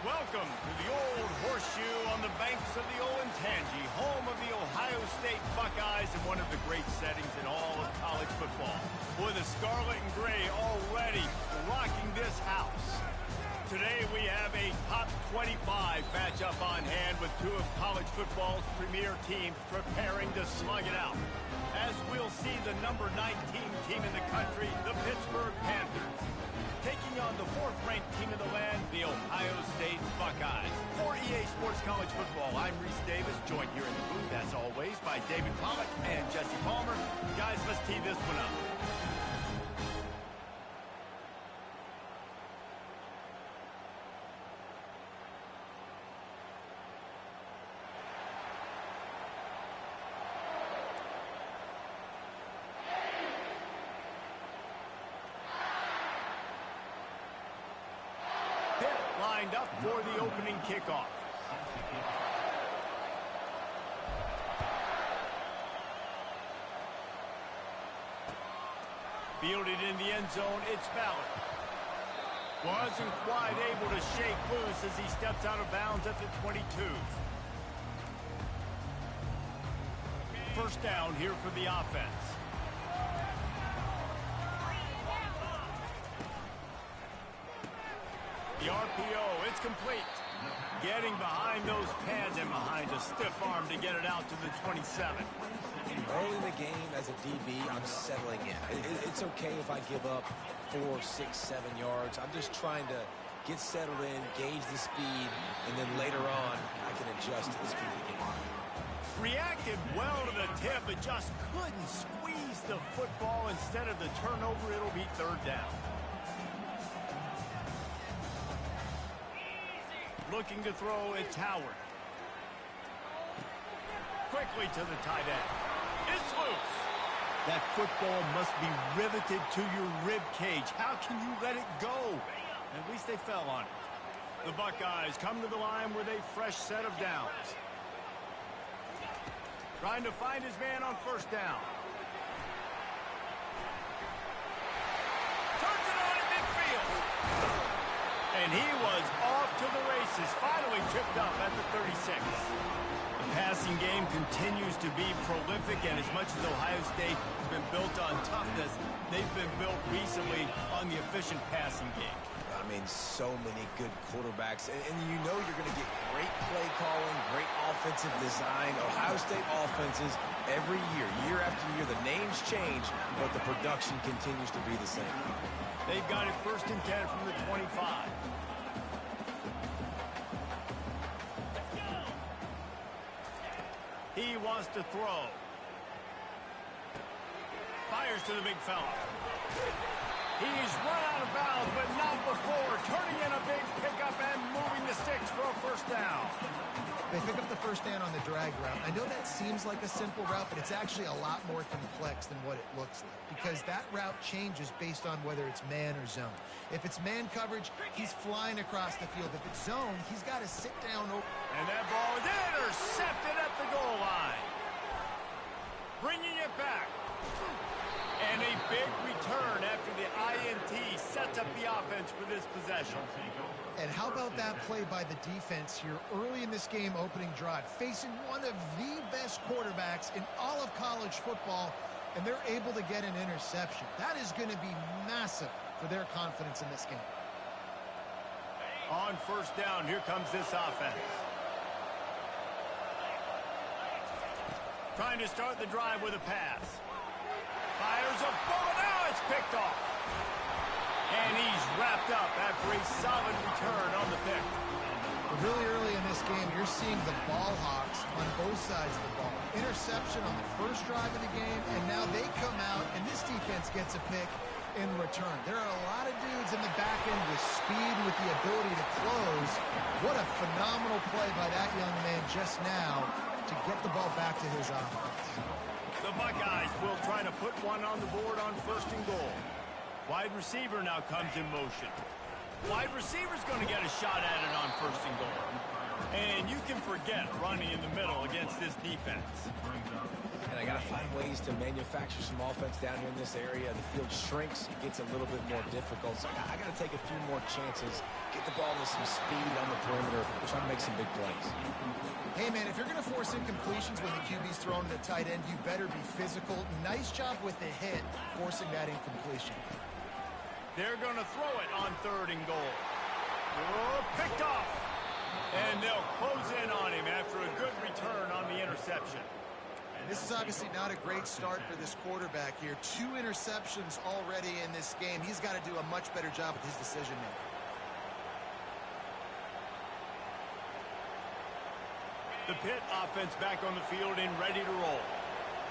Welcome to the Old Horseshoe on the banks of the Olentangy, home of the Ohio State Buckeyes and one of the great settings in all of college football. Boy, the scarlet and gray already rocking this house. Today we have a top 25 matchup on hand with two of college football's premier teams preparing to slug it out. As we'll see the number 19 team in the country, the Pittsburgh Panthers, taking on the fourth-ranked team in the land, the Ohio State Buckeyes. For EA Sports College Football, I'm Reese Davis, joined here in the booth, as always, by David Pollock and Jesse Palmer. Guys, let's tee this one up. Pitt lined up for the opening kickoff. Fielded in the end zone, it's Ballard. Wasn't quite able to shake loose as he steps out of bounds at the 22. First down here for the offense. The RPO, it's complete. Getting behind those pads and behind a stiff arm to get it out to the 27. Early in the game as a DB, I'm settling in. It's okay if I give up 4, 6, 7 yards. I'm just trying to get settled in, gauge the speed, and then later on, I can adjust to the speed of the game. Reacted well to the tip, but just couldn't squeeze the football. Instead of the turnover, it'll be third down. Looking to throw, it's Howard. Quickly to the tight end. It's loose. That football must be riveted to your rib cage. How can you let it go? At least they fell on it. The Buckeyes come to the line with a fresh set of downs. Trying to find his man on first down. Turns it on at midfield. And he was off to the races, finally tripped up at the 36. The passing game continues to be prolific, and as much as Ohio State has been built on toughness, they've been built recently on the efficient passing game. I mean, so many good quarterbacks, and you know you're going to get great play calling, great offensive design. Ohio State offenses, every year after year, the names change, but the production continues to be the same. They've got it first and 10 from the 25. He wants to throw. Fires to the big fella. He's run out of bounds, but not before. Turning in a big pickup and moving the sticks for a first down. They pick up the first down on the drag route. I know that seems like a simple route, but it's actually a lot more complex than what it looks like, because that route changes based on whether it's man or zone. If it's man coverage, he's flying across the field. If it's zone, he's got to sit down. And that ball is intercepted at the goal line. Bringing it back. And a big return after the INT sets up the offense for this possession. And how about that play by the defense here early in this game opening drive, facing one of the best quarterbacks in all of college football, and they're able to get an interception. That is going to be massive for their confidence in this game. On first down, here comes this offense. Trying to start the drive with a pass. Fires a bullet. Now it's picked off. And he's wrapped up after a solid return on the pick. Really early in this game, you're seeing the ball hawks on both sides of the ball. Interception on the first drive of the game, and now they come out, and this defense gets a pick in return. There are a lot of dudes in the back end with speed, with the ability to close. What a phenomenal play by that young man just now to get the ball back to his offense. The Buckeyes will try to put one on the board on first and goal. Wide receiver now comes in motion. Wide receiver's going to get a shot at it on first and goal. And you can forget running in the middle against this defense. and I got to find ways to manufacture some offense down here in this area. The field shrinks. It gets a little bit more difficult. So I got to take a few more chances, get the ball to some speed on the perimeter, try to make some big plays. Hey, man, if you're going to force incompletions when the QB's thrown to the tight end, you better be physical. Nice job with the hit, forcing that incompletion. They're going to throw it on 3rd and goal. Oh, picked off. And they'll close in on him after a good return on the interception. And this is obviously not a great start for this quarterback here. 2 interceptions already in this game. He's got to do a much better job with his decision-making. The Pitt offense back on the field and ready to roll.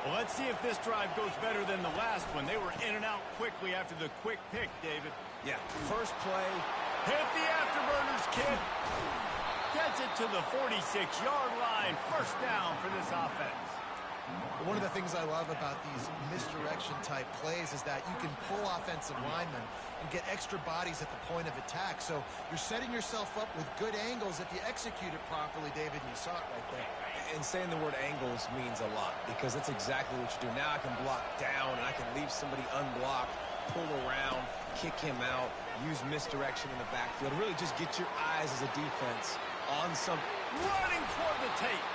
Well, let's see if this drive goes better than the last one. They were in and out quickly after the quick pick, David. Yeah, first play. Hit the afterburners, kid. Gets it to the 46-yard line. First down for this offense. One of the things I love about these misdirection-type plays is that you can pull offensive linemen and get extra bodies at the point of attack. So you're setting yourself up with good angles if you execute it properly, David, and you saw it right there. And saying the word angles means a lot because that's exactly what you do. Now I can block down, and I can leave somebody unblocked, pull around, kick him out, use misdirection in the backfield. Really just get your eyes as a defense on some. Running toward the tape.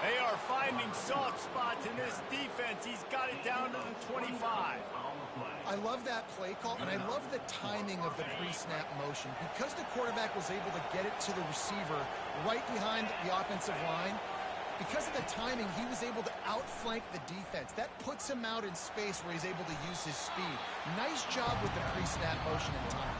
They are finding soft spots in this defense. He's got it down to the 25. I love that play call, and I love the timing of the pre-snap motion. Because the quarterback was able to get it to the receiver right behind the offensive line, because of the timing, he was able to outflank the defense. That puts him out in space where he's able to use his speed. Nice job with the pre-snap motion and timing.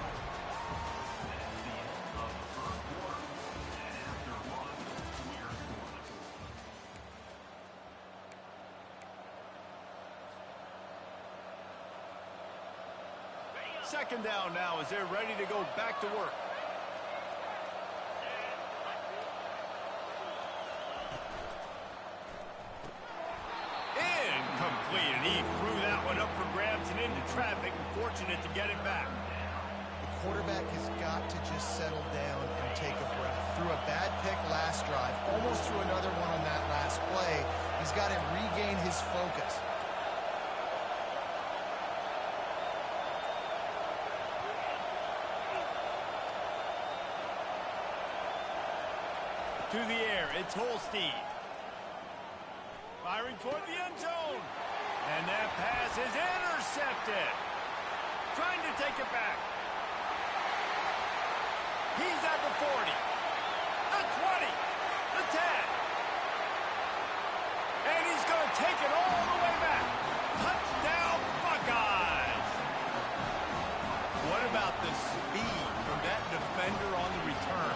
Second down now as they're ready to go back to work. Incomplete, and he threw that one up for grabs and into traffic. Fortunate to get it back. The quarterback has got to just settle down and take a breath. Threw a bad pick last drive, almost threw another one on that last play. He's got to regain his focus. To the air, it's Holstein. Firing toward the end zone. And that pass is intercepted. Trying to take it back. He's at the 40. The 20. The 10. And he's going to take it all the way back. Touchdown, Buckeyes. What about the speed from that defender on the return?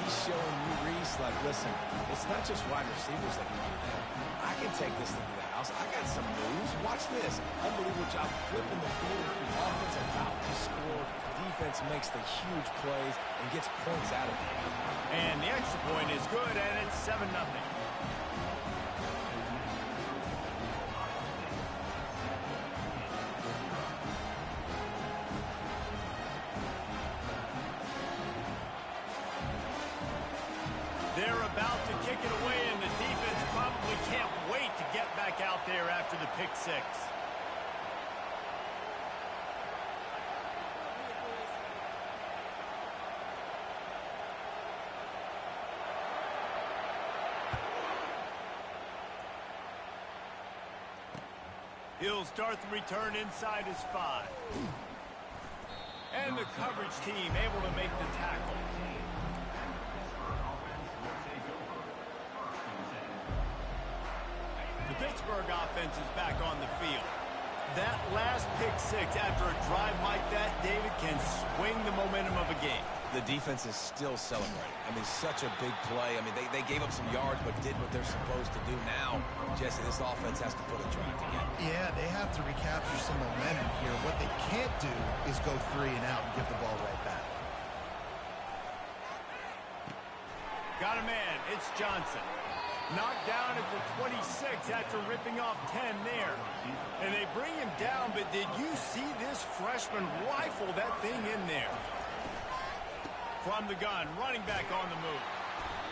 He's showing you, Reese, like, listen, it's not just wide receivers that can do that. I can take this thing to the house. I got some moves. Watch this. Unbelievable job flipping the field. Offense about to score. Defense makes the huge plays and gets points out of it. And the extra point is good, and it's 7-0. They're about to kick it away, and the defense probably can't wait to get back out there after the pick six. He'll start the return inside his 5. And the coverage team able to make the tackle. The Pittsburgh offense is back on the field. That last pick six after a drive like that, David, can swing the momentum of a game. The defense is still celebrating. I mean, such a big play. I mean, they gave up some yards but did what they're supposed to do. Now, Jesse, this offense has to put a drive together. Yeah, they have to recapture some momentum here. What they can't do is go 3 and out and give the ball right back. Got a man. It's Johnson. Knocked down at the 26 after ripping off 10 there. And they bring him down, but did you see this freshman rifle that thing in there? From the gun, running back on the move.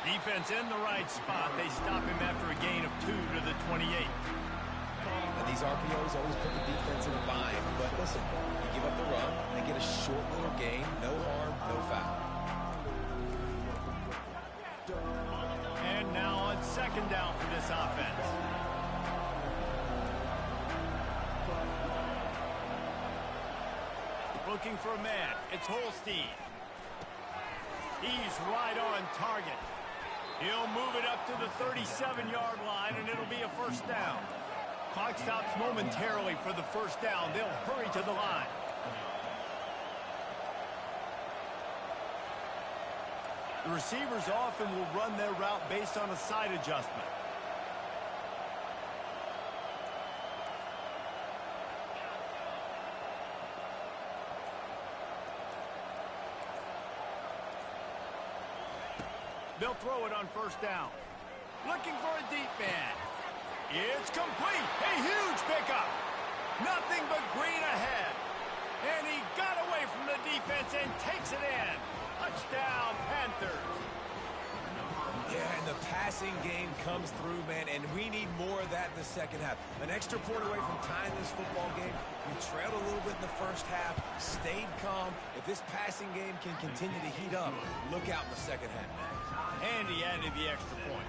Defense in the right spot. They stop him after a gain of 2 to the 28. these RPOs always put the defense in a bind. But listen, you give up the run, they get a short little gain, no harm, no foul. And now on second down for this offense. Looking for a man. It's Holstein. He's right on target. He'll move it up to the 37-yard line, and it'll be a first down. Clock stops momentarily for the first down. They'll hurry to the line. The receivers often will run their route based on a side adjustment. They'll throw it on first down. Looking for a deep man. It's complete. A huge pickup. Nothing but green ahead. And he got away from the defense and takes it in. Touchdown, Panthers. Yeah, and the passing game comes through, man, and we need more of that in the second half. An extra point away from tying this football game. You trailed a little bit in the first half, stayed calm. If this passing game can continue to heat up, look out in the second half. And he added the extra point.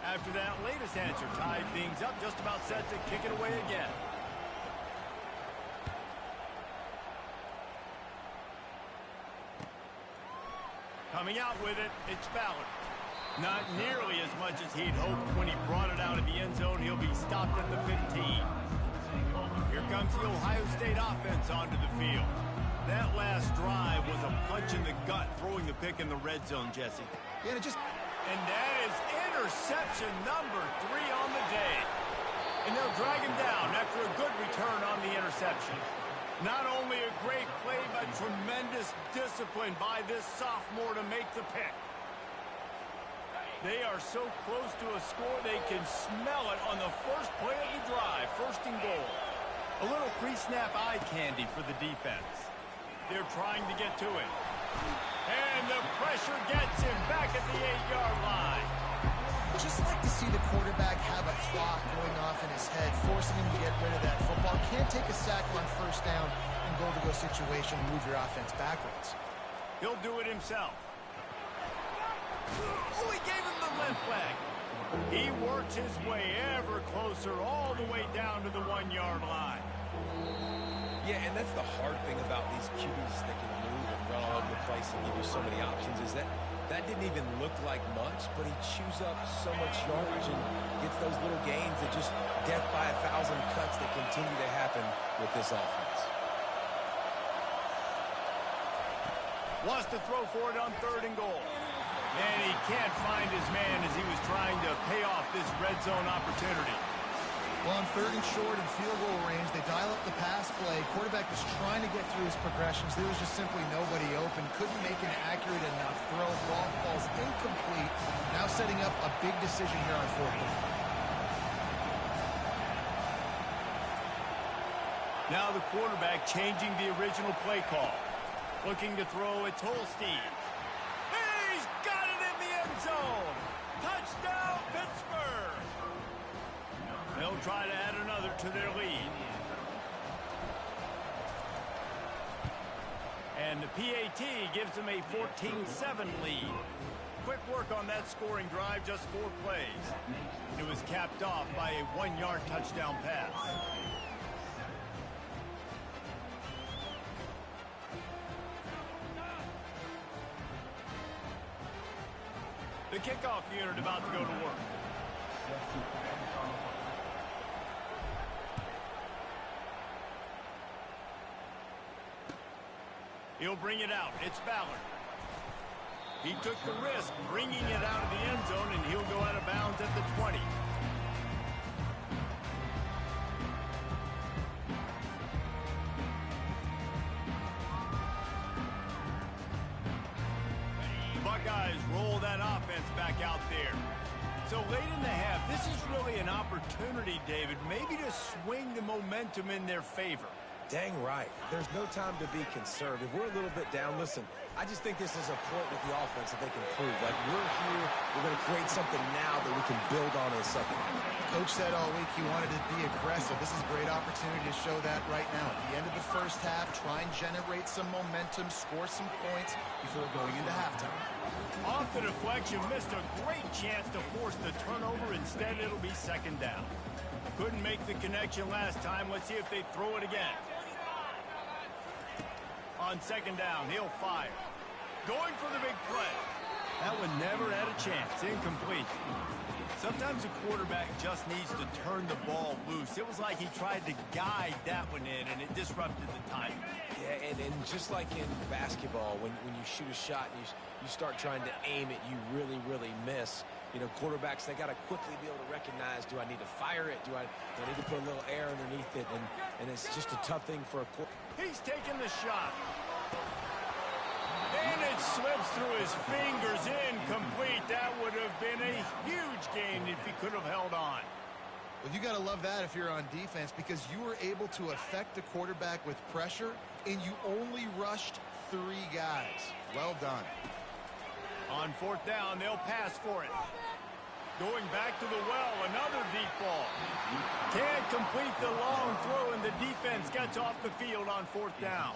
After that latest answer tied things up, just about set to kick it away again. Coming out with it, it's Ballard. Not nearly as much as he'd hoped when he brought it out of the end zone. He'll be stopped at the 15. Here comes the Ohio State offense onto the field. That last drive was a punch in the gut, throwing the pick in the red zone, Jesse. Yeah, And that is interception number 3 on the day. And they'll drag him down after a good return on the interception. Not only a great play, but tremendous discipline by this sophomore to make the pick. They are so close to a score, they can smell it on the first play of the drive, first and goal. A little pre-snap eye candy for the defense. They're trying to get to it. And the pressure gets him back at the 8-yard line. just like to see the quarterback have a clock going off in his head, forcing him to get rid of that football. Can't take a sack on first down and go-to-go situation and move your offense backwards. He'll do it himself. Oh, he gave him the limp leg. He works his way ever closer all the way down to the 1-yard line. Yeah, and that's the hard thing about these QBs that can move and run all over the place and give you so many options is that didn't even look like much, but he chews up so much yardage and gets those little gains that just death by 1,000 cuts that continue to happen with this offense. Wants to throw for it on 3rd and goal. And he can't find his man as he was trying to pay off this red zone opportunity. Well, on 3rd and short and field goal range, they dial up the pass play. Quarterback was trying to get through his progressions. There was just simply nobody open. Couldn't make an accurate enough throw. Ball falls incomplete. Now setting up a big decision here on 4th down. Now the quarterback changing the original play call. Looking to throw, it's Holstein. He's got it in the end zone. Touchdown, Pittsburgh. They'll try to add another to their lead. And the PAT gives them a 14-7 lead. Quick work on that scoring drive, just 4 plays. It was capped off by a 1-yard touchdown pass. The kickoff unit about to go to work. He'll bring it out. It's Ballard. He took the risk bringing it out of the end zone, and he'll go out of bounds at the 20. Buckeyes roll that offense back out there. So late in the half, this is really an opportunity, David, maybe to swing the momentum in their favor. Dang right. There's no time to be concerned. If we're a little bit down, listen, I just think this is a point with the offense that they can prove. Like, we're here, we're going to create something now that we can build on in the second half. Coach said all week he wanted to be aggressive. This is a great opportunity to show that right now. At the end of the first half, try and generate some momentum, score some points before going into halftime. Off the deflection, missed a great chance to force the turnover. Instead, it'll be second down. Couldn't make the connection last time. Let's see if they throw it again. On second down, he'll fire. Going for the big play. That one never had a chance. Incomplete. Sometimes a quarterback just needs to turn the ball loose. It was like he tried to guide that one in, and it disrupted the timing. Yeah, and just like in basketball, when you shoot a shot and you start trying to aim it, you really, really miss. You know, quarterbacks, they got to quickly be able to recognize, do I need to fire it? Do I need to put a little air underneath it? And it's just a tough thing for a quarterback. He's taking the shot. And it slips through his fingers, incomplete. That would have been a huge gain if he could have held on. Well, you got to love that if you're on defense, because you were able to affect the quarterback with pressure, and you only rushed 3 guys. Well done. On fourth down, they'll pass for it. Going back to the well, another deep ball. Can't complete the long throw, and the defense gets off the field on fourth down.